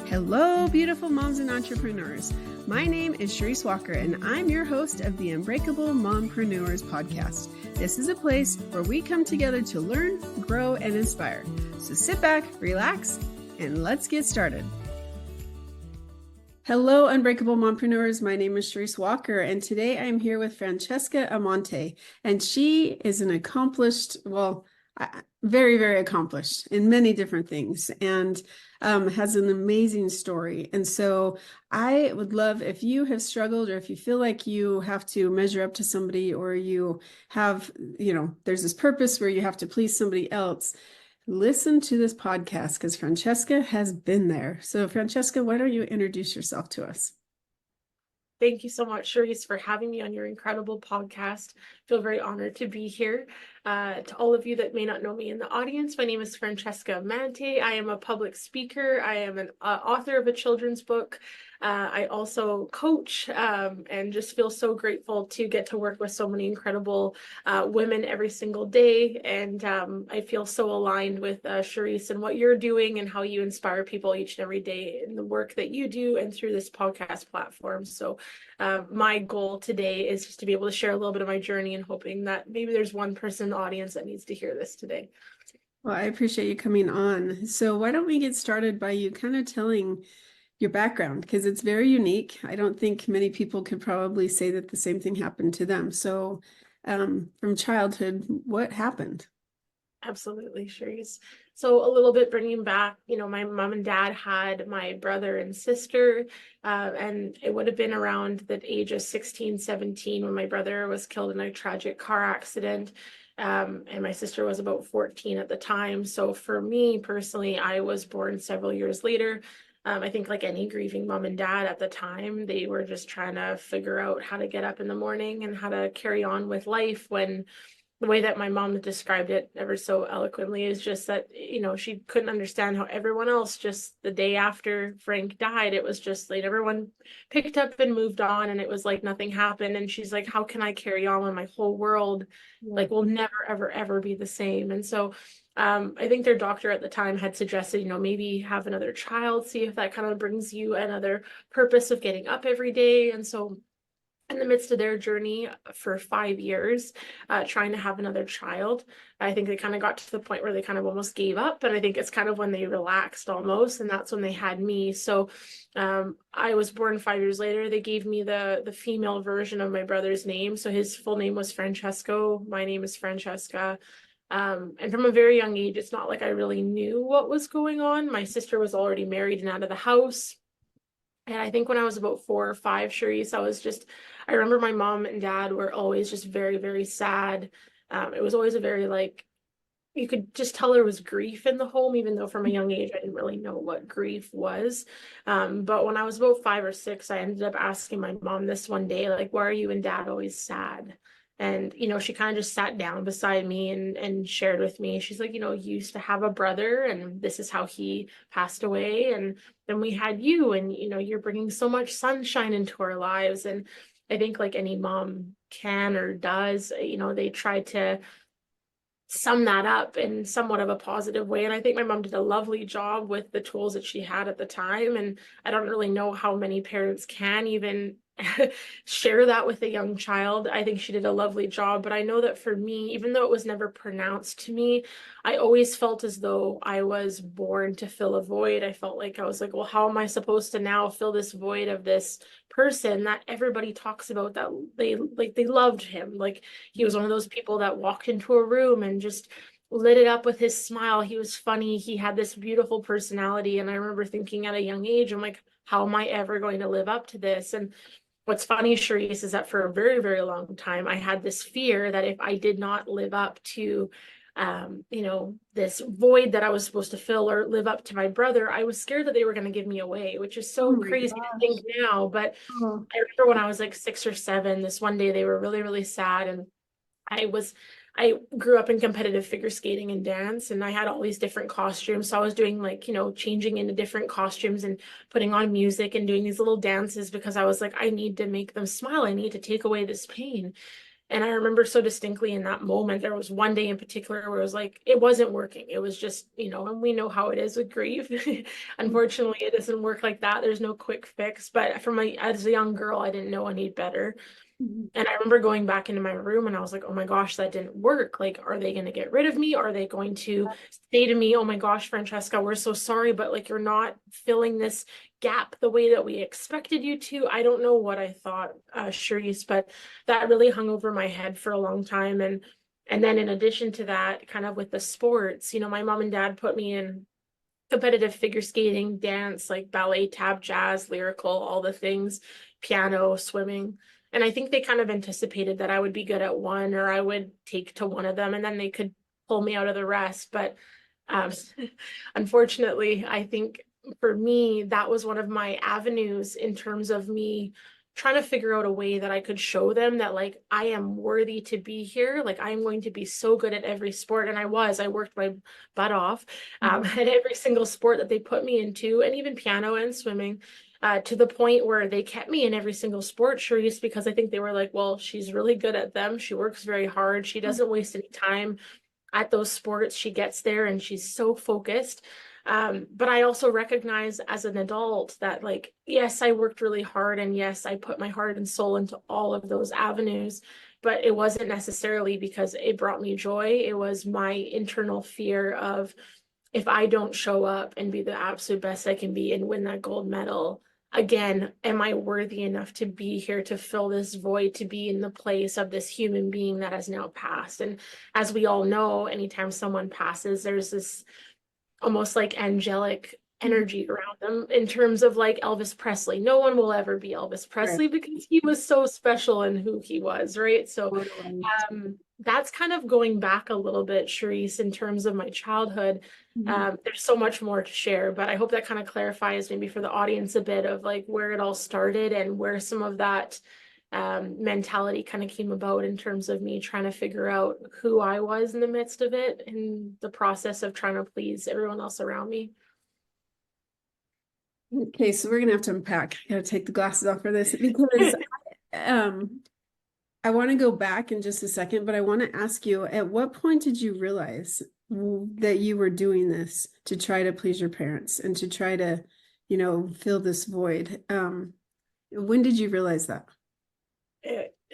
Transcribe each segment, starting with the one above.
Hello, beautiful moms and entrepreneurs. My name is Sharice Walker, and I'm your host of the Unbreakable Mompreneurs podcast. This is a place where we come together to learn, grow, and inspire. So sit back, relax, and let's get started. Hello, Unbreakable Mompreneurs. My name is Sharice Walker, and today I'm here with Francesca Amante, and she is an accomplished, very, very accomplished in many different things, and has an amazing story. And so I would love, if you have struggled or if you feel like you have to measure up to somebody, or you have, there's this purpose where you have to please somebody else, listen to this podcast because Francesca has been there. So Francesca, why don't you introduce yourself to us? Thank you so much, Sharice, for having me on your incredible podcast. I feel very honored to be here. To all of you that may not know me in the audience, my name is Francesca Amante. I am a public speaker. I am an author of a children's book. I also coach and just feel so grateful to get to work with so many incredible women every single day. And I feel so aligned with Sharice and what you're doing and how you inspire people each and every day in the work that you do and through this podcast platform. So my goal today is just to be able to share a little bit of my journey and hoping that maybe there's one person in the audience that needs to hear this today. Well, I appreciate you coming on. So why don't we get started by you kind of telling your background, because it's very unique. I don't think many people could probably say that the same thing happened to them. So from childhood, what happened? Absolutely, Sharice. So a little bit bringing back, my mom and dad had my brother and sister, and it would have been around the age of 16, 17 when my brother was killed in a tragic car accident. And my sister was about 14 at the time. So for me personally, I was born several years later. I think like any grieving mom and dad at the time, they were just trying to figure out how to get up in the morning and how to carry on with life, when the way that my mom described it ever so eloquently is just that, she couldn't understand how everyone else, just the day after Frank died, it was just like everyone picked up and moved on, and it was like nothing happened. And she's like, how can I carry on when my whole world will never, ever, ever be the same? And so I think their doctor at the time had suggested, maybe have another child, see if that kind of brings you another purpose of getting up every day. And so in the midst of their journey for 5 years, trying to have another child, I think they kind of got to the point where they kind of almost gave up. And I think it's kind of when they relaxed almost, and that's when they had me. So I was born 5 years later. They gave me the female version of my brother's name. So his full name was Francesco. My name is Francesca. And from a very young age, it's not like I really knew what was going on. My sister was already married and out of the house. And I think when I was about 4 or 5, Sharice, I remember my mom and dad were always just very, very sad. It was always a very, you could just tell there was grief in the home, even though from a young age, I didn't really know what grief was. But when I was about 5 or 6, I ended up asking my mom this one day, why are you and dad always sad? And, she kind of just sat down beside me and shared with me. She's like, you used to have a brother, and this is how he passed away. And then we had you, and, you're bringing so much sunshine into our lives. And I think like any mom can or does, they try to sum that up in somewhat of a positive way. And I think my mom did a lovely job with the tools that she had at the time. And I don't really know how many parents can even share that with a young child. I think she did a lovely job, but I know that for me, even though it was never pronounced to me, I always felt as though I was born to fill a void. I felt like I was like, well, how am I supposed to now fill this void of this person that everybody talks about, that they loved him. He was one of those people that walked into a room and just lit it up with his smile. He was funny. He had this beautiful personality. And I remember thinking at a young age, I'm like, how am I ever going to live up to this? And what's funny, Sharice, is that for a very, very long time, I had this fear that if I did not live up to, this void that I was supposed to fill or live up to my brother, I was scared that they were going to give me away, which is so crazy to think now. But I remember when I was like 6 or 7, this one day they were really, really sad. And I grew up in competitive figure skating and dance, and I had all these different costumes. So I was doing changing into different costumes and putting on music and doing these little dances because I was like, I need to make them smile. I need to take away this pain. And I remember so distinctly in that moment, there was one day in particular where it was like, it wasn't working. It was just, and we know how it is with grief. Unfortunately, it doesn't work like that. There's no quick fix. But as a young girl, I didn't know any better. Mhm. And I remember going back into my room and I was like, oh my gosh, that didn't work. Like, are they going to get rid of me? Are they going to say to me, oh my gosh, Francesca, we're so sorry, but like you're not filling this gap the way that we expected you to. I don't know what I thought, Charisse, but that really hung over my head for a long time. And then in addition to that, kind of with the sports, my mom and dad put me in competitive figure skating, dance, like ballet, tap, jazz, lyrical, all the things, piano, swimming. And I think they kind of anticipated that I would be good at one or I would take to one of them and then they could pull me out of the rest. But um, unfortunately, I think for me, that was one of my avenues in terms of me trying to figure out a way that I could show them that like I am worthy to be here. Like I am going to be so good at every sport. And I worked my butt off at every single sport that they put me into, and even piano and swimming. To the point where they kept me in every single sport, sure, just because I think they were like, well, she's really good at them. She works very hard. She doesn't waste any time at those sports. She gets there and she's so focused. But I also recognize as an adult that, like, yes, I worked really hard and yes, I put my heart and soul into all of those avenues, but it wasn't necessarily because it brought me joy. It was my internal fear of if I don't show up and be the absolute best I can be and win that gold medal, again, am I worthy enough to be here to fill this void, to be in the place of this human being that has now passed? And as we all know, anytime someone passes, there's this almost like angelic energy around them in terms of like Elvis Presley. No one will ever be Elvis Right. Presley because he was so special in who he was, right? So Totally. that's kind of going back a little bit, Charisse, in terms of my childhood. Mhm. There's so much more to share, but I hope that kind of clarifies maybe for the audience a bit of like where it all started and where some of that mentality kind of came about in terms of me trying to figure out who I was in the midst of it in the process of trying to please everyone else around me. Okay, so we're gonna have to unpack. I gotta take the glasses off for this because um I want to go back in just a second, but I want to ask you, at what point did you realize that you were doing this to try to please your parents and to try to, fill this void? When did you realize that?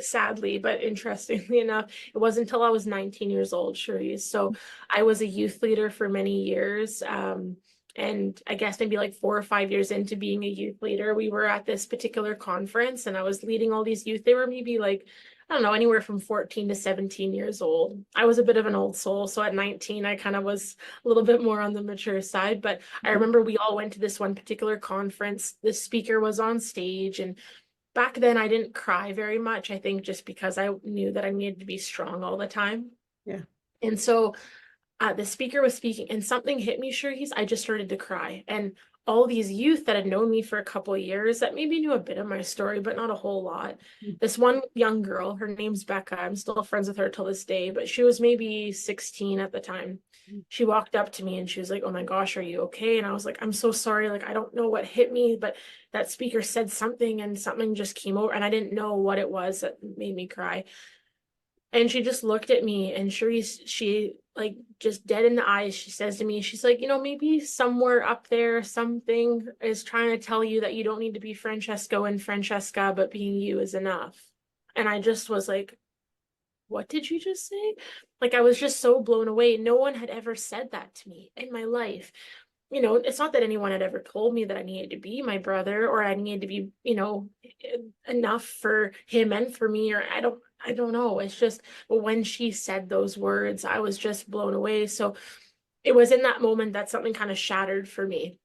Sadly, but interestingly enough, it wasn't until I was 19 years old, Cherise. So I was a youth leader for many years. And I guess maybe like 4 or 5 years into being a youth leader, we were at this particular conference and I was leading all these youth. They were maybe like, I don't know, anywhere from 14 to 17 years old. I was a bit of an old soul. So at 19, I kind of was a little bit more on the mature side. But I remember we all went to this one particular conference. The speaker was on stage and back then I didn't cry very much, I think just because I knew that I needed to be strong all the time. Yeah. And so the speaker was speaking and something hit me, Cherise. I just started to cry. And all these youth that had known me for a couple of years that maybe knew a bit of my story, but not a whole lot. This one young girl, her name's Becca. I'm still friends with her till this day, but she was maybe 16 at the time. She walked up to me and she was like, oh my gosh, are you okay? And I was like, I'm so sorry. Like, I don't know what hit me, but that speaker said something and something just came over and I didn't know what it was that made me cry. And she just looked at me and she like just dead in the eyes, she says to me, she's like, maybe somewhere up there, something is trying to tell you that you don't need to be Francesco and Francesca, but being you is enough. And I just was like, what did you just say? Like, I was just so blown away. No one had ever said that to me in my life. It's not that anyone had ever told me that I needed to be my brother or I needed to be, enough for him and for me, or I don't know. It's just, but when she said those words, I was just blown away. So it was in that moment that something kind of shattered for me.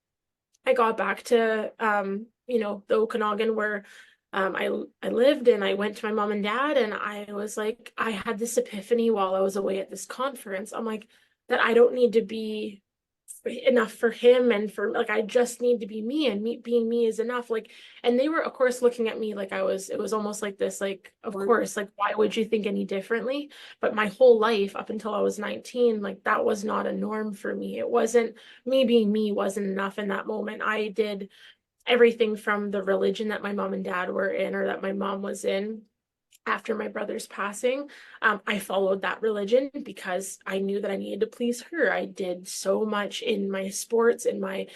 I got back to, the Okanagan where I lived and I went to my mom and dad and I was like, I had this epiphany while I was away at this conference. I'm like, that I don't need to be enough for him and for like I just need to be me and me being me is enough, like, and they were of course looking at me like it was almost like this, like, of course, like, why would you think any differently? But my whole life up until I was 19, like, that was not a norm for me. It wasn't, me being me wasn't enough in that moment. I did everything from the religion that my mom and dad were in or that my mom was in. after my brother's passing, I followed that religion because I knew that I needed to please her. I did so much in my sports, in my,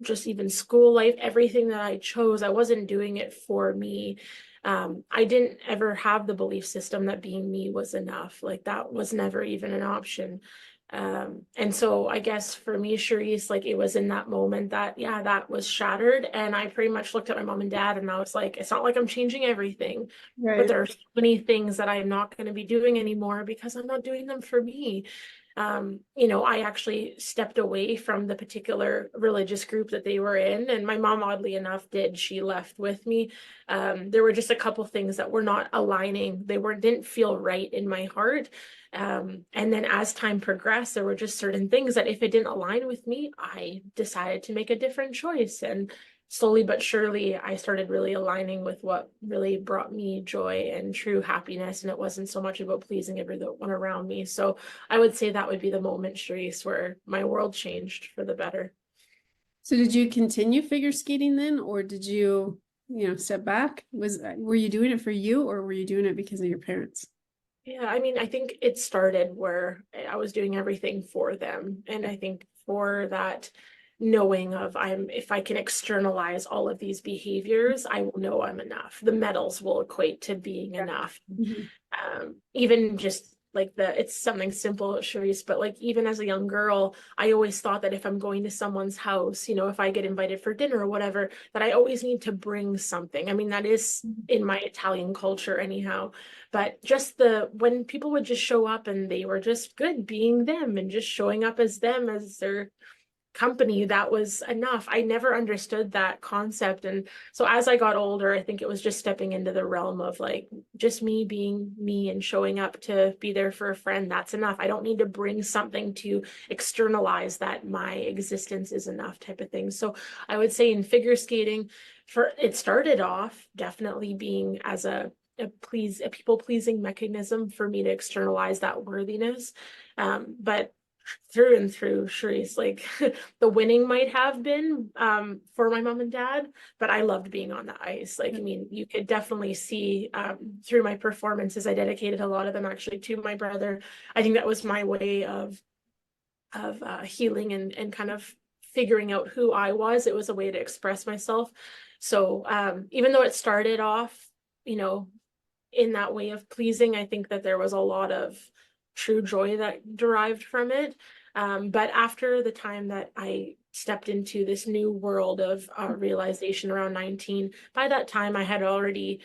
just even school life, everything that I chose, I wasn't doing it for me. I didn't ever have the belief system that being me was enough. Like that was never even an option. And so I guess for me, Charisse, like it was in that moment that, yeah, that was shattered. And I pretty much looked at my mom and dad and I was like, it's not like I'm changing everything, but Right. there are so many things that I'm not going to be doing anymore because I'm not doing them for me. I actually stepped away from the particular religious group that they were in, and my mom, oddly enough, did. She left with me. There were just a couple things that were not aligning. Didn't feel right in my heart. And then as time progressed, there were just certain things that if it didn't align with me, I decided to make a different choice. And slowly but surely, I started really aligning with what really brought me joy and true happiness. And it wasn't so much about pleasing everyone around me. So I would say that would be the moment, Charisse, where my world changed for the better. So did you continue figure skating then, or did you, step back? Were you doing it for you, or were you doing it because of your parents? Yeah, I mean, I think it started where I was doing everything for them. And I think for that knowing of if I can externalize all of these behaviors, I will know I'm enough. The medals will equate to being enough. Mhm. Even just like it's something simple, Charisse, but like even as a young girl, I always thought that if I'm going to someone's house, if I get invited for dinner or whatever, that I always need to bring something. I mean, that is in my Italian culture anyhow, but just when people would just show up and they were just good being them and just showing up as them as their company, that was enough. I never understood that concept. And so as I got older, I think it was just stepping into the realm of like just me being me and showing up to be there for a friend. That's enough. I don't need to bring something to externalize that my existence is enough type of thing. So I would say in figure skating, it started off definitely being as a people pleasing mechanism for me to externalize that worthiness. But through and through, Charisse, like the winning might have been for my mom and dad, but I loved being on the ice. Like, I mean, you could definitely see through my performances, I dedicated a lot of them actually to my brother. I think that was my way of healing and kind of figuring out who I was. It was a way to express myself. So even though it started off, you know, in that way of pleasing, I think that there was a lot of true joy that derived from it. But after the time that I stepped into this new world of realization around 19, by that time I had already,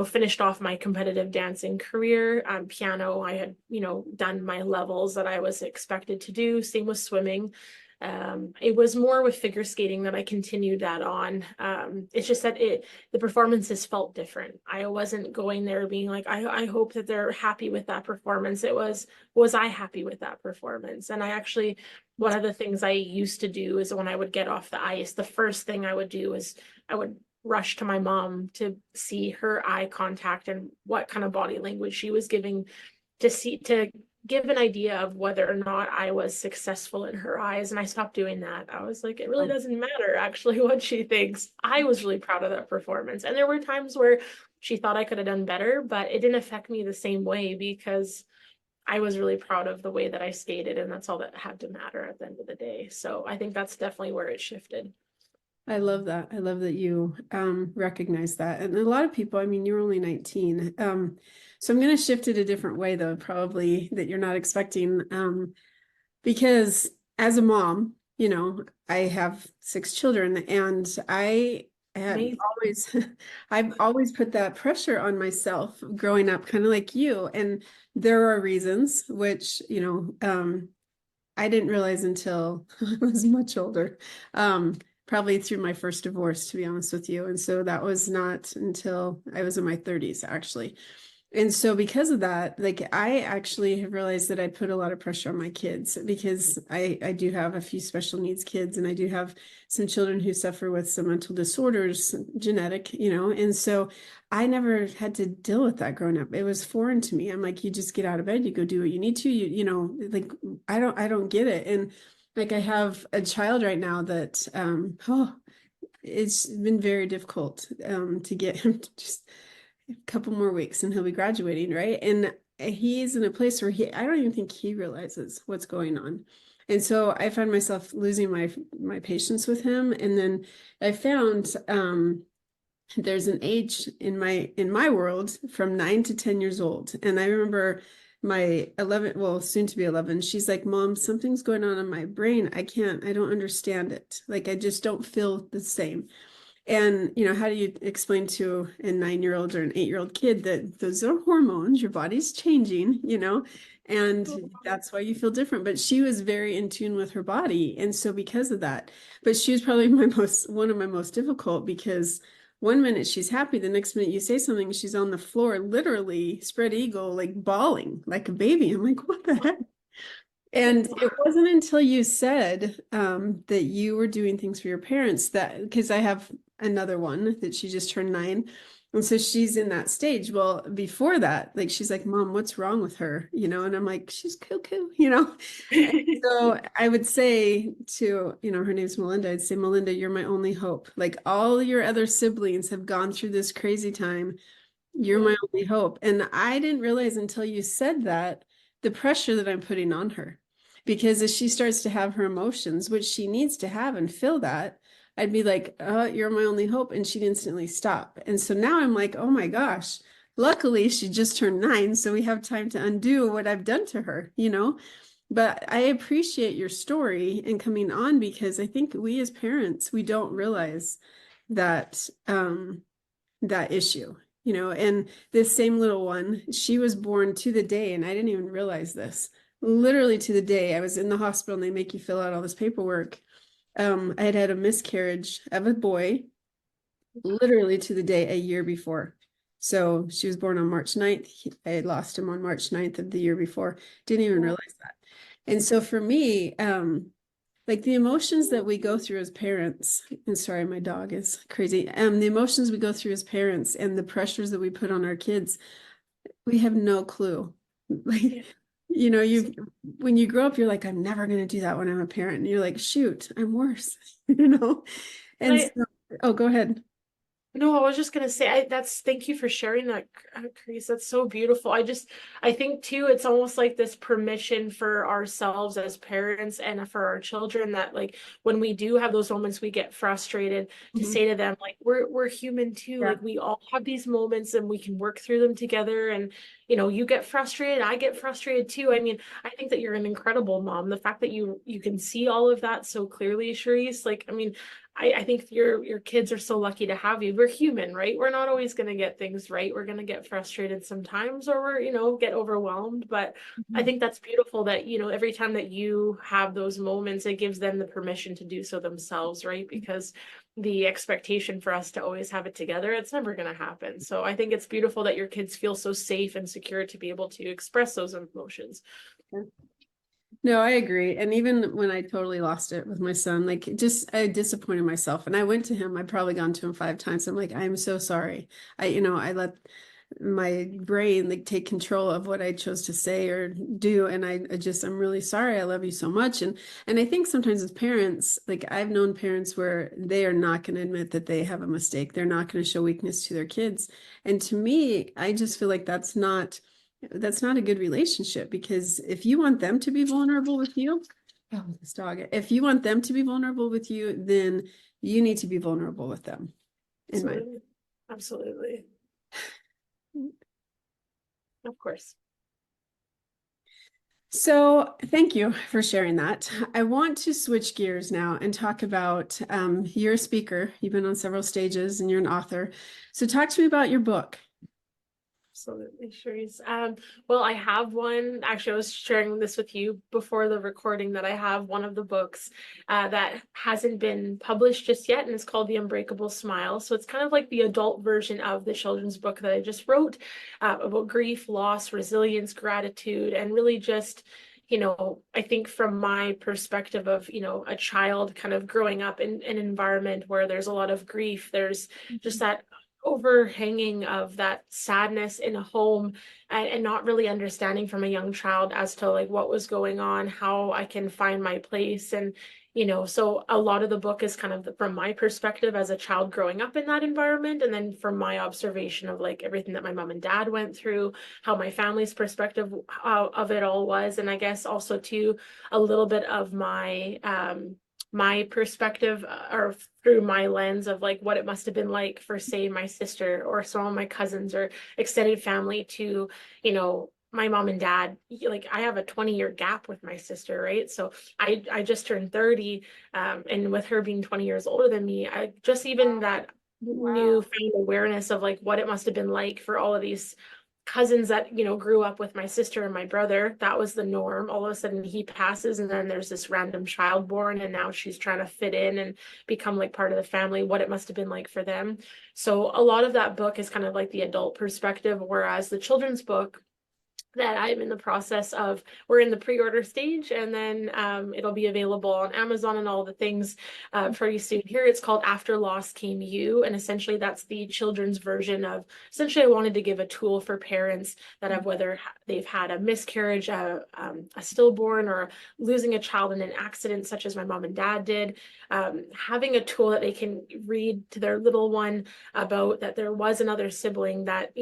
finished off my competitive dancing career. Piano, I had, done my levels that I was expected to do. Same with swimming. It was more with figure skating that I continued that on. It's just that the performances felt different. I wasn't going there being like, I hope that they're happy with that performance. It was I happy with that performance? And I actually, one of the things I used to do is when I would get off the ice, the first thing I would do is I would rush to my mom to see her eye contact and what kind of body language she was giving to give an idea of whether or not I was successful in her eyes. And I stopped doing that. I was like, it really doesn't matter actually what she thinks. I was really proud of that performance. And there were times where she thought I could have done better, but it didn't affect me the same way because I was really proud of the way that I skated. And that's all that had to matter at the end of the day. So I think that's definitely where it shifted. I love that. I love that you recognize that. And a lot of people, I mean, you're only 19. So I'm going to shift it a different way, though, probably that you're not expecting. Because as a mom, I have 6 children, and I have Amazing. always, I've always put that pressure on myself growing up, kind of like you. And there are reasons which, I didn't realize until I was much older. Probably through my first divorce, to be honest with you. And so that was not until I was in my 30s, actually. And so because of that, like I actually have realized that I put a lot of pressure on my kids because I do have a few special needs kids, and I do have some children who suffer with some mental disorders, genetic, and so I never had to deal with that growing up. It was foreign to me. I'm like, you just get out of bed, you go do what you need to, like I don't get it. And like I have a child right now that it's been very difficult to get him to just a couple more weeks and he'll be graduating, right? And he's in a place where I don't even think he realizes what's going on. And so I find myself losing my patience with him. And then I found there's an age in my world from 9 to 10 years old. And I remember my 11, well, soon to be 11, she's like, Mom, something's going on in my brain. I don't understand it. Like, I just don't feel the same. And, how do you explain to a 9-year-old or an 8-year-old kid that those are hormones, your body's changing, and that's why you feel different. But she was very in tune with her body. And so because of that, but she was probably one of my most difficult, because one minute she's happy, the next minute you say something, she's on the floor, literally spread eagle, like bawling like a baby. I'm like, what the heck? And it wasn't until you said that you were doing things for your parents, that because I have another one that she just turned 9. And so she's in that stage. Well, before that, like, she's like, Mom, what's wrong with her? And I'm like, she's cuckoo, And so I would say to, her name's Melinda. I'd say, Melinda, you're my only hope. Like, all your other siblings have gone through this crazy time. You're my only hope. And I didn't realize until you said that, the pressure that I'm putting on her. Because as she starts to have her emotions, which she needs to have and feel that, I'd be like, oh, you're my only hope. And she'd instantly stop. And so now I'm like, oh my gosh, luckily she just turned 9. So we have time to undo what I've done to her, But I appreciate your story and coming on, because I think we as parents, we don't realize that that issue, and this same little one, she was born to the day, and I didn't even realize this. Literally to the day I was in the hospital and they make you fill out all this paperwork. I had had a miscarriage of a boy literally to the day a year before. So she was born on March 9th. I had lost him on March 9th of the year before. Didn't even realize that. And so for me, like, the emotions that we go through as parents, and sorry, my dog is crazy. The emotions we go through as parents and the pressures that we put on our kids, we have no clue. Like, when you grow up, you're like, I'm never going to do that when I'm a parent. And you're like, shoot, I'm worse, And so, oh, go ahead. No, I was just gonna say, thank you for sharing that, Chris. That's so beautiful. I think too, it's almost like this permission for ourselves as parents and for our children, that like when we do have those moments, we get frustrated, to say to them, like, we're human too. Yeah. Like, we all have these moments and we can work through them together. And you get frustrated, I get frustrated too. I mean, I think that you're an incredible mom. The fact that you can see all of that so clearly, Charisse, like, I mean, I think your kids are so lucky to have you. We're human, right? We're not always going to get things right. We're going to get frustrated sometimes, or we're, get overwhelmed. But I think that's beautiful that, every time that you have those moments, it gives them the permission to do so themselves, right? Because the expectation for us to always have it together, it's never going to happen. So I think it's beautiful that your kids feel so safe and secure to be able to express those emotions. No, I agree. And even when I totally lost it with my son, like, I disappointed myself. And I went to him, I'd probably gone to him 5 times. I'm like, I'm so sorry. I let my brain like take control of what I chose to say or do. And I'm really sorry. I love you so much. And I think sometimes as parents, like, I've known parents where they are not going to admit that they have a mistake. They're not going to show weakness to their kids. And to me, I just feel like that's not a good relationship, because if you want them to be vulnerable with you, this dog, if you want them to be vulnerable with you, then you need to be vulnerable with them. Absolutely. Of course. So thank you for sharing that. I want to switch gears now and talk about, you're a speaker, you've been on several stages, and you're an author. So talk to me about your book. Absolutely, Charisse. Well, I have one. Actually, I was sharing this with you before the recording, that I have one of the books that hasn't been published just yet, and it's called The Unbreakable Smile. So it's kind of like the adult version of the children's book that I just wrote about grief, loss, resilience, gratitude, and really just, I think from my perspective of, a child kind of growing up in an environment where there's a lot of grief, there's just that overhanging of that sadness in a home, and not really understanding from a young child as to like what was going on, how I can find my place. And so a lot of the book is kind of from my perspective as a child growing up in that environment, and then from my observation of like everything that my mom and dad went through, how my family's perspective of it all was. And I guess also too a little bit of my perspective, or through my lens of like what it must have been like for, say, my sister or some of my cousins or extended family to, my mom and dad. Like I have a 20-year gap with my sister, right? So I just turned 30, and with her being 20 years older than me, I just, even that Wow. newfound awareness of like what it must have been like for all of these cousins that grew up with my sister and my brother. That was the norm. All of a sudden he passes, and then there's this random child born, and now she's trying to fit in and become like part of the family, what it must have been like for them. So a lot of that book is kind of like the adult perspective, whereas the children's book that I'm in the process of, we're in the pre-order stage, and then it'll be available on Amazon and all the things pretty soon. Here it's called After Loss Came You, and essentially that's the children's version of, essentially I wanted to give a tool for parents that have, whether they've had a miscarriage, a stillborn, or losing a child in an accident such as my mom and dad did, having a tool that they can read to their little one about that there was another sibling that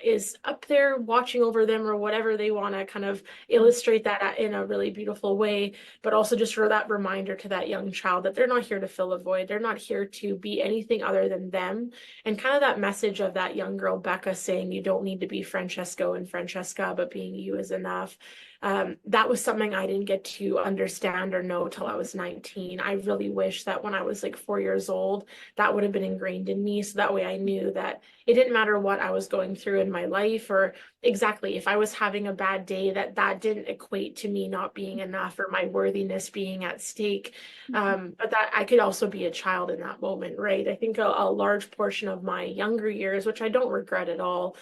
is up there watching over them, or whatever they want to kind of illustrate that in a really beautiful way, but also just for that reminder to that young child that they're not here to fill a void, they're not here to be anything other than them. And kind of that message of that young girl Becca saying you don't need to be Francesco and Francesca, but being you is enough. That was something I didn't get to understand or know till I was 19. I really wish that when I was like 4 years old, that would have been ingrained in me. So that way I knew that it didn't matter what I was going through in my life, or exactly if I was having a bad day, that didn't equate to me not being enough or my worthiness being at stake. But that I could also be a child in that moment, right? I think a large portion of my younger years, which I don't regret at all,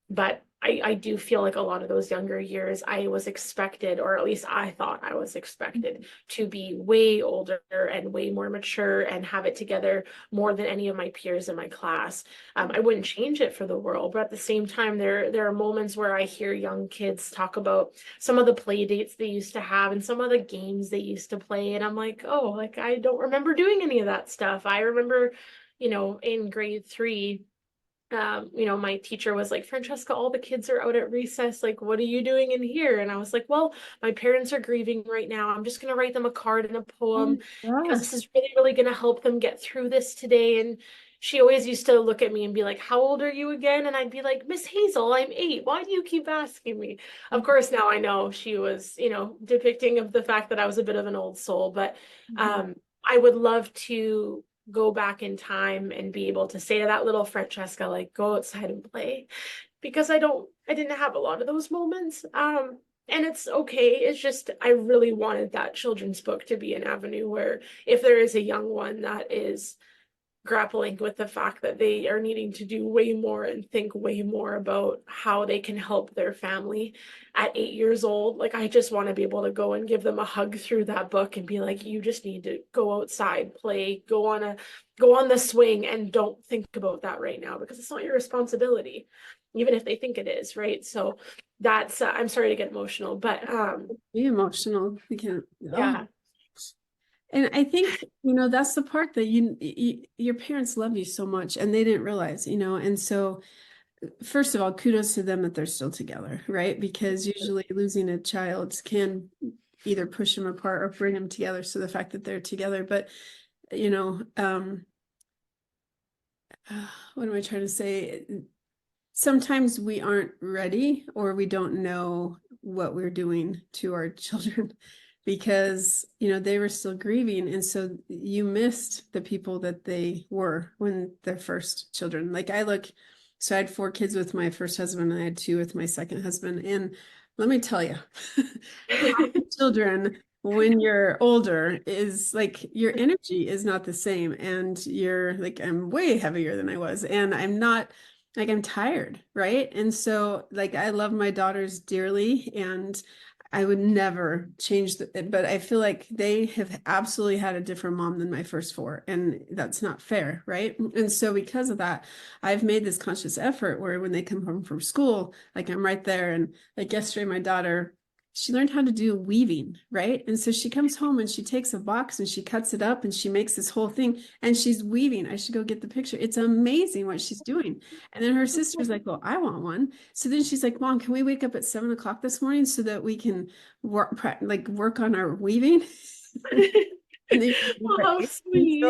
but I do feel like a lot of those younger years, I was expected, or at least I thought I was expected to be way older and way more mature and have it together more than any of my peers in my class. I wouldn't change it for the world, but at the same time, there are moments where I hear young kids talk about some of the play dates they used to have and some of the games they used to play, and I'm like, oh, like I don't remember doing any of that stuff. I remember, in grade 3, my teacher was like, Francesca, all the kids are out at recess. Like, what are you doing in here? And I was like, well, my parents are grieving right now. I'm just going to write them a card and a Oh poem my because gosh. this is really, really going to help them get through this today. And she always used to look at me and be like, how old are you again? And I'd be like, Miss Hazel, I'm 8. Why do you keep asking me? Of course, now I know she was, depicting of the fact that I was a bit of an old soul, but Mhm. um, I would love to go back in time and be able to say to that little Francesca, like, go outside and play, because I didn't have a lot of those moments. And it's okay. It's just, I really wanted that children's book to be an avenue where if there is a young one that is grappling with the fact that they are needing to do way more and think way more about how they can help their family at 8 years old. Like, I just want to be able to go and give them a hug through that book and be like, you just need to go outside, play, go on the swing, and don't think about that right now because it's not your responsibility, even if they think it is, right? So that's I'm sorry to get emotional, but Be emotional. We can't. Oh. yeah. And I think, that's the part that your parents love you so much and they didn't realize, and so first of all, kudos to them that they're still together, right? Because usually losing a child can either push them apart or bring them together. So the fact that they're together, but you know, what am I trying to say? Sometimes we aren't ready or we don't know what we're doing to our children because they were still grieving, and so you missed the people that they were when their first children. Like so I had 4 kids with my first husband and I had 2 with my second husband, and let me tell you, children when you're older is like your energy is not the same, and you're like, I'm way heavier than I was, and I'm not like, I'm tired, right? And so like I love my daughters dearly, and I would never change but I feel like they have absolutely had a different mom than my first four, and that's not fair, right? And so because of that, I've made this conscious effort where when they come home from school, like I'm right there. And like yesterday, my daughter, she learned how to do weaving, right? And so she comes home and she takes a box and she cuts it up and she makes this whole thing and she's weaving. I should go get the picture. It's amazing what she's doing. And then her sister's like, well, I want one. So then she's like, Mom, can we wake up at 7 o'clock this morning so that we can work on our weaving? And then Oh, how sweet.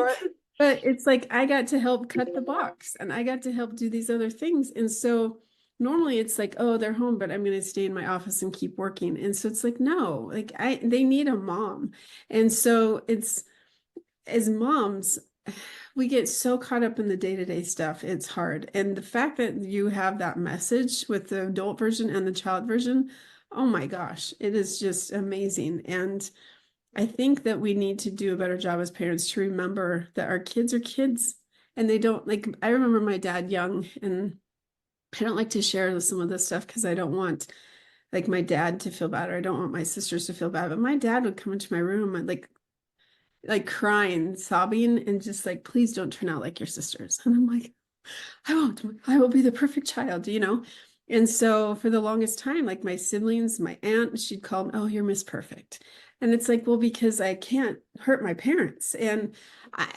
but it's like I got to help cut the box and I got to help do these other things. And so normally it's like, oh, they're home, but I'm going to stay in my office and keep working. And so it's like, no, like they need a mom. And so it's, as moms, we get so caught up in the day-to-day stuff. It's hard. And the fact that you have that message with the adult version and the child version, oh my gosh, it is just amazing. And I think that we need to do a better job as parents to remember that our kids are kids and they don't, like, I remember my dad young, and I don't like to share some of this stuff because I don't want like my dad to feel bad, or I don't want my sisters to feel bad. But my dad would come into my room and like crying, sobbing, and just like, please don't turn out like your sisters. And I'm like, I won't. I will be the perfect child, you know? And so for the longest time, like my siblings, my aunt, she'd call them, oh, you're Miss Perfect. And it's like, well, because I can't hurt my parents. And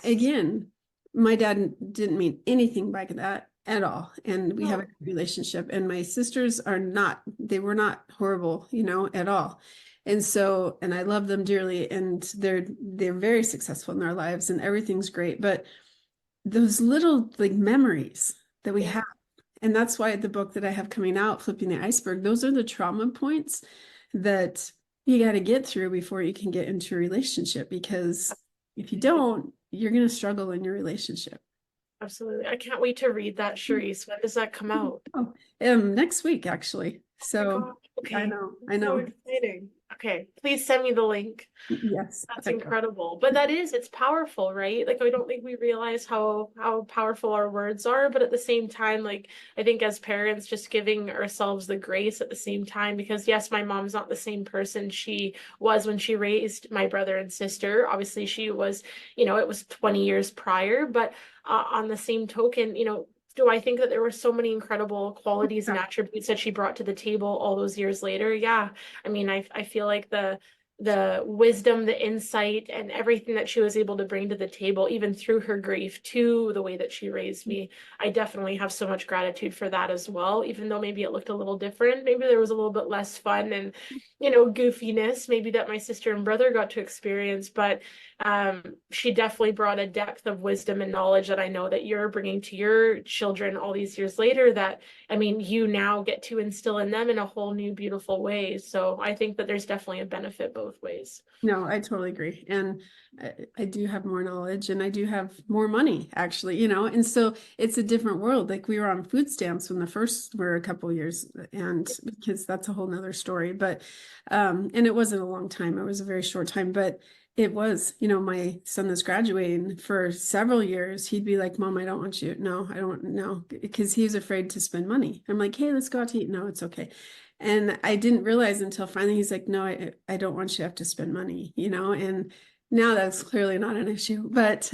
again, my dad didn't mean anything by that at all. And we have a good relationship. And my sisters are not, they were not horrible, you know, at all. And so, and I love them dearly, and they're very successful in their lives and everything's great. But those little like memories that we have, and that's why the book that I have coming out, Flipping the Iceberg, those are the trauma points that you got to get through before you can get into a relationship, because if you don't, you're going to struggle in your relationship. Absolutely. I can't wait to read that, Charisse. When does that come out? Oh, next week, actually. So okay. I know. So exciting. Okay, please send me the link. Yes. That's incredible. But it's powerful, right? Like, I don't think we realize how powerful our words are, but at the same time, like, I think as parents, just giving ourselves the grace at the same time, because yes, my mom's not the same person she was when she raised my brother and sister. Obviously, she was, it was 20 years prior, but on the same token, do I think that there were so many incredible qualities and attributes that she brought to the table all those years later? Yeah. I mean, I feel like the wisdom, the insight, and everything that she was able to bring to the table, even through her grief, to the way that she raised me, I definitely have so much gratitude for that as well. Even though maybe it looked a little different, maybe there was a little bit less fun and, goofiness, maybe that my sister and brother got to experience, but she definitely brought a depth of wisdom and knowledge that I know that you're bringing to your children all these years later, that, I mean, you now get to instill in them in a whole new, beautiful way. So I think that there's definitely a benefit both ways. No, I totally agree. And I do have more knowledge and I do have more money, actually, and so it's a different world. Like we were on food stamps when the first were a couple of years, and because that's a whole nother story, but and it wasn't a long time. It was a very short time, but it was, my son is graduating for several years. He'd be like, Mom, I don't want you. No, I don't know. Because he was afraid to spend money. I'm like, hey, let's go out to eat. No, it's okay. And I didn't realize until finally he's like, no, I don't want you to have to spend money, and now that's clearly not an issue, but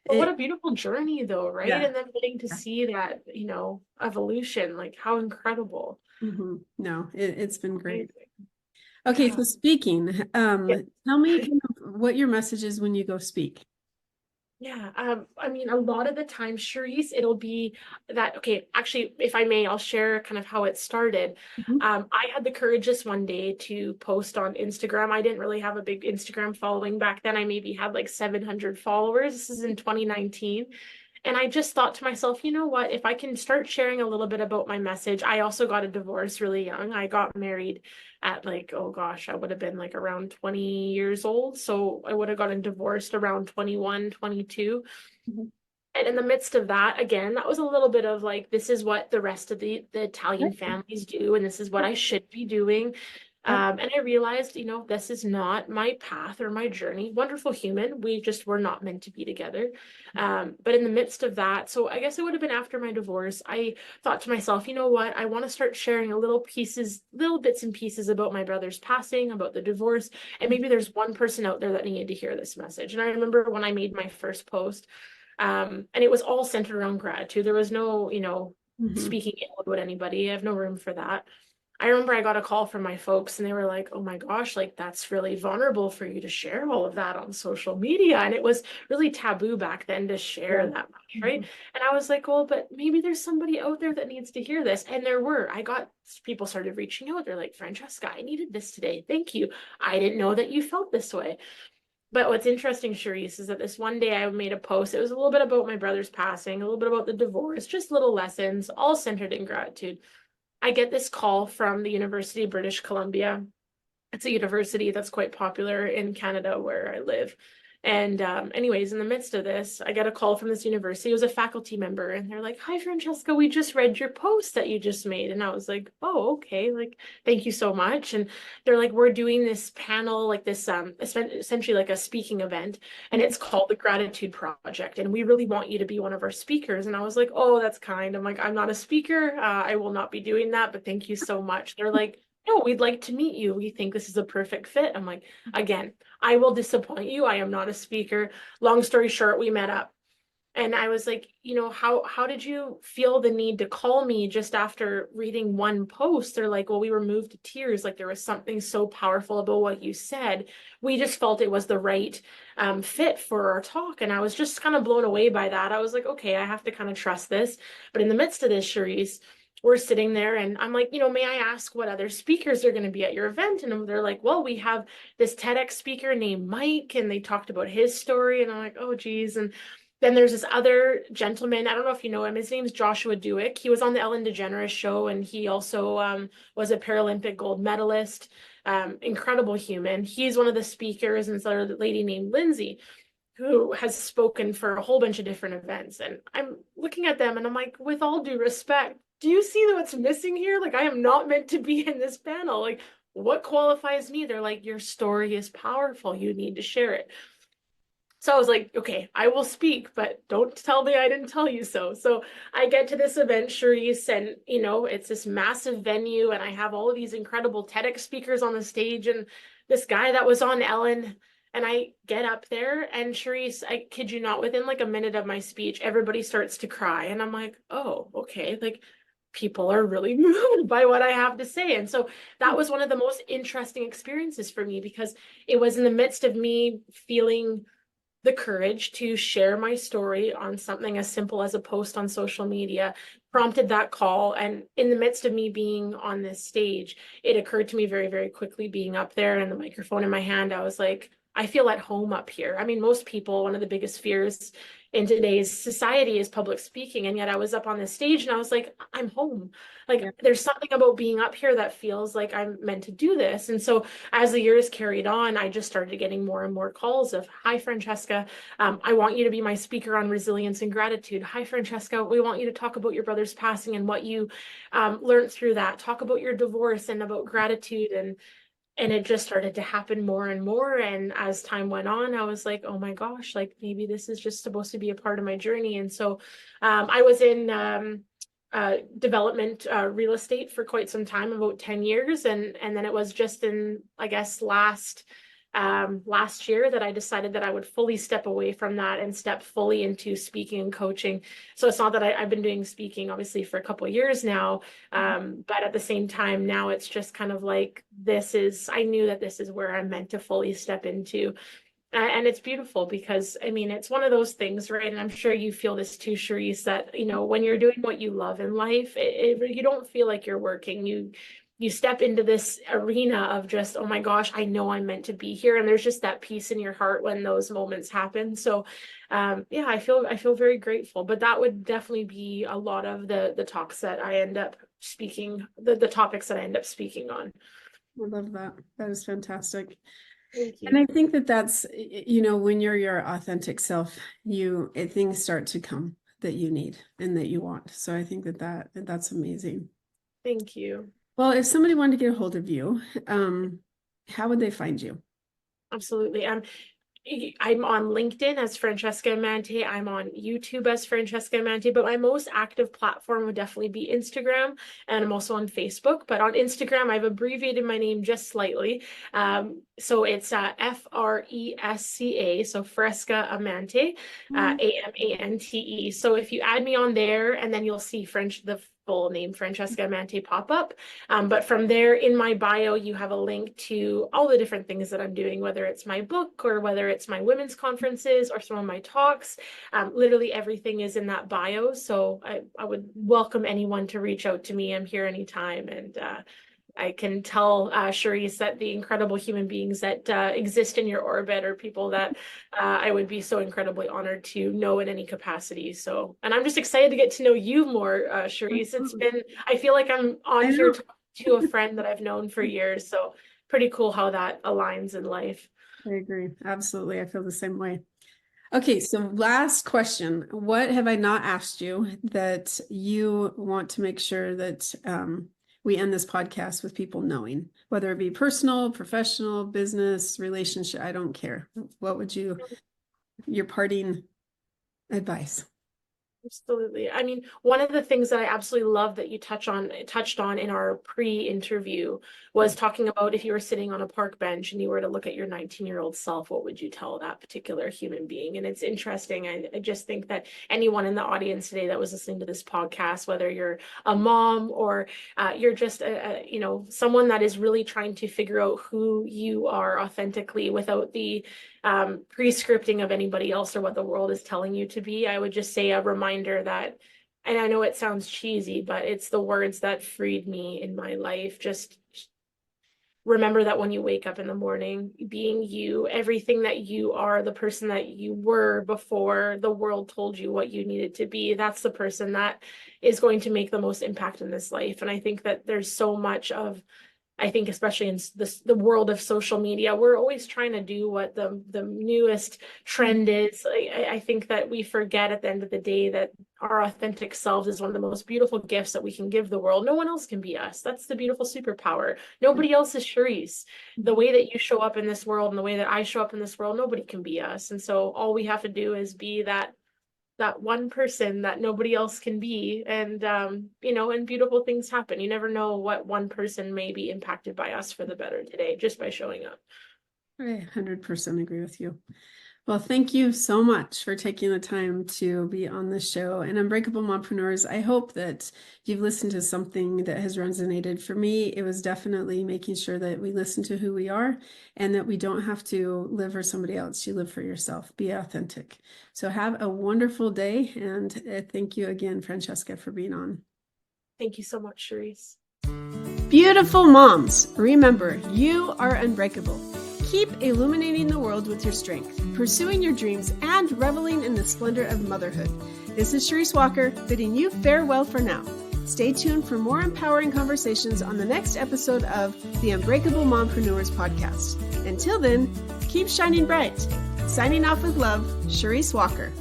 what a beautiful journey though, right? Yeah. And then getting to see that, evolution, like how incredible. No, it's been great. Okay, so speaking, tell me kind of what your message is when you go speak. Yeah, I mean, a lot of the time, Charisse, it'll be that, okay, actually, if I may, I'll share kind of how it started. I had the courage this one day to post on Instagram. I didn't really have a big Instagram following back then. I maybe had like 700 followers. This is in 2019. And I just thought to myself, you know what, if I can start sharing a little bit about my message. I also got a divorce really young. I got married at like, oh gosh, I would have been like around 20 years old. So I would have gotten divorced around 21, 22. And in the midst of that, again, that was a little bit of like, this is what the rest of the Italian families do, and this is what I should be doing. Yep. And I realized, this is not my path or my journey. Wonderful human. We just were not meant to be together. But in the midst of that, so I guess it would have been after my divorce, I thought to myself, you know what? I want to start sharing little bits and pieces about my brother's passing, about the divorce. And maybe there's one person out there that needed to hear this message. And I remember when I made my first post, and it was all centered around gratitude. There was no, Mhm. speaking ill about anybody. I have no room for that. I remember I got a call from my folks and they were like, oh my gosh, like that's really vulnerable for you to share all of that on social media. And it was really taboo back then to share Yeah. that much, right? Mhm. And I was like, well, but maybe there's somebody out there that needs to hear this. And there were. People started reaching out. They're like, Francesca, I needed this today. Thank you. I didn't know that you felt this way. But what's interesting, Charisse, is that this one day I made a post. It was a little bit about my brother's passing, a little bit about the divorce, just little lessons, all centered in gratitude. I get this call from the University of British Columbia. It's a university that's quite popular in Canada where I live. And anyways, in the midst of this, I get a call from this university. It was a faculty member, and they're like, "Hi, Francesca, we just read your post that you just made." And I was like, "Oh, okay. Like, thank you so much." And they're like, "We're doing this panel, like this essentially like a speaking event, and it's called the Gratitude Project, and we really want you to be one of our speakers." And I was like, "Oh, that's kind." I'm like, "I'm not a speaker. I will not be doing that, but thank you so much." They're like, "No, we'd like to meet you. We think this is a perfect fit." I'm like, again, I will disappoint you. I am not a speaker. Long story short, we met up. And I was like, how did you feel the need to call me just after reading one post? They're like, well, we were moved to tears. Like there was something so powerful about what you said. We just felt it was the right fit for our talk. And I was just kind of blown away by that. I was like, okay, I have to kind of trust this. But in the midst of this, Charisse, we're sitting there and I'm like, may I ask what other speakers are going to be at your event? And they're like, well, we have this TEDx speaker named Mike, and they talked about his story. And I'm like, oh, geez. And then there's this other gentleman. I don't know if you know him. His name's Joshua Dewick. He was on the Ellen DeGeneres show, and he also was a Paralympic gold medalist. Incredible human. He's one of the speakers, and this other lady named Lindsay, who has spoken for a whole bunch of different events. And I'm looking at them, and I'm like, with all due respect, do you see what's missing here? Like, I am not meant to be in this panel. Like, what qualifies me? They're like, your story is powerful. You need to share it. So I was like, okay, I will speak, but don't tell me I didn't tell you so. So I get to this event, Charisse, and it's this massive venue, and I have all of these incredible TEDx speakers on the stage, and this guy that was on Ellen, and I get up there, and Charisse, I kid you not, within like a minute of my speech, everybody starts to cry, and I'm like, oh, okay, like people are really moved by what I have to say. And so that was one of the most interesting experiences for me, because it was in the midst of me feeling the courage to share my story on something as simple as a post on social media, prompted that call. And in the midst of me being on this stage, it occurred to me very, very quickly, being up there and the microphone in my hand, I was like, I feel at home up here. I mean, most people, one of the biggest fears in today's society is public speaking. And yet I was up on this stage and I was like, I'm home. Yeah. Like there's something about being up here that feels like I'm meant to do this. And so as the years carried on, I just started getting more and more calls of, hi, Francesca, I want you to be my speaker on resilience and gratitude. Hi, Francesca, we want you to talk about your brother's passing and what you learned through that. Talk about your divorce and about gratitude. And it just started to happen more and more. And as time went on, I was like, oh my gosh, like maybe this is just supposed to be a part of my journey. And so I was in development real estate for quite some time, about 10 years. And then it was just in, I guess, last year that I decided that I would fully step away from that and step fully into speaking and coaching. So it's not that I've been doing speaking obviously for a couple of years now, but at the same time now it's just kind of like, I knew that this is where I'm meant to fully step into. And it's beautiful because, I mean, it's one of those things, right? And I'm sure you feel this too, Charisse, that, when you're doing what you love in life, you don't feel like you're working. You step into this arena of just, oh my gosh, I know I'm meant to be here. And there's just that peace in your heart when those moments happen. So, yeah, I feel very grateful. But that would definitely be a lot of the talks that I end up speaking, the topics that I end up speaking on. I love that. That is fantastic. Thank And you. I think that that's, when you're your authentic self, things start to come that you need and that you want. So I think that's amazing. Thank you. Well, if somebody wanted to get a hold of you, how would they find you? Absolutely. I'm on LinkedIn as Francesca Amante. I'm on YouTube as Francesca Amante, but my most active platform would definitely be Instagram. And I'm also on Facebook. But on Instagram, I've abbreviated my name just slightly. So it's Fresca, so Fresca Amante, Amante. So if you add me on there, and then you'll see the full name Francesca Amante pop up. But from there in my bio, you have a link to all the different things that I'm doing, whether it's my book or whether it's my women's conferences or some of my talks. Literally everything is in that bio. So I would welcome anyone to reach out to me. I'm here anytime. And I can tell Charisse that the incredible human beings that exist in your orbit are people that I would be so incredibly honored to know in any capacity. So, and I'm just excited to get to know you more, Charisse. I feel like I'm on here to a friend that I've known for years. So pretty cool how that aligns in life. I agree. Absolutely. I feel the same way. Okay, so last question. What have I not asked you that you want to make sure that we end this podcast with people knowing, whether it be personal, professional, business, relationship, I don't care. What would your parting advice? Absolutely. I mean, one of the things that I absolutely love that you touched on in our pre-interview was talking about if you were sitting on a park bench and you were to look at your 19-year-old self, what would you tell that particular human being? And it's interesting. I just think that anyone in the audience today that was listening to this podcast, whether you're a mom or you're just someone that is really trying to figure out who you are authentically without the pre-scripting of anybody else or what the world is telling you to be, I would just say a reminder that, and I know it sounds cheesy, but it's the words that freed me in my life. Just remember that when you wake up in the morning, being you, everything that you are, the person that you were before the world told you what you needed to be, that's the person that is going to make the most impact in this life. And I think that there's so much of, I think especially in the world of social media, we're always trying to do what the newest trend is. I think that we forget at the end of the day that our authentic selves is one of the most beautiful gifts that we can give the world. No one else can be us. That's the beautiful superpower. Nobody else is Charisse. The way that you show up in this world and the way that I show up in this world, nobody can be us. And so all we have to do is be that one person that nobody else can be, and and beautiful things happen. You never know what one person may be impacted by us for the better today just by showing up. I 100% agree with you. Well, thank you so much for taking the time to be on the show. And Unbreakable Mompreneurs, I hope that you've listened to something that has resonated. For me, it was definitely making sure that we listen to who we are and that we don't have to live for somebody else. You live for yourself. Be authentic. So have a wonderful day. And thank you again, Francesca, for being on. Thank you so much, Charisse. Beautiful moms, remember, you are unbreakable. Keep illuminating the world with your strength, pursuing your dreams, and reveling in the splendor of motherhood. This is Charisse Walker, bidding you farewell for now. Stay tuned for more empowering conversations on the next episode of the Unbreakable Mompreneurs podcast. Until then, keep shining bright. Signing off with love, Charisse Walker.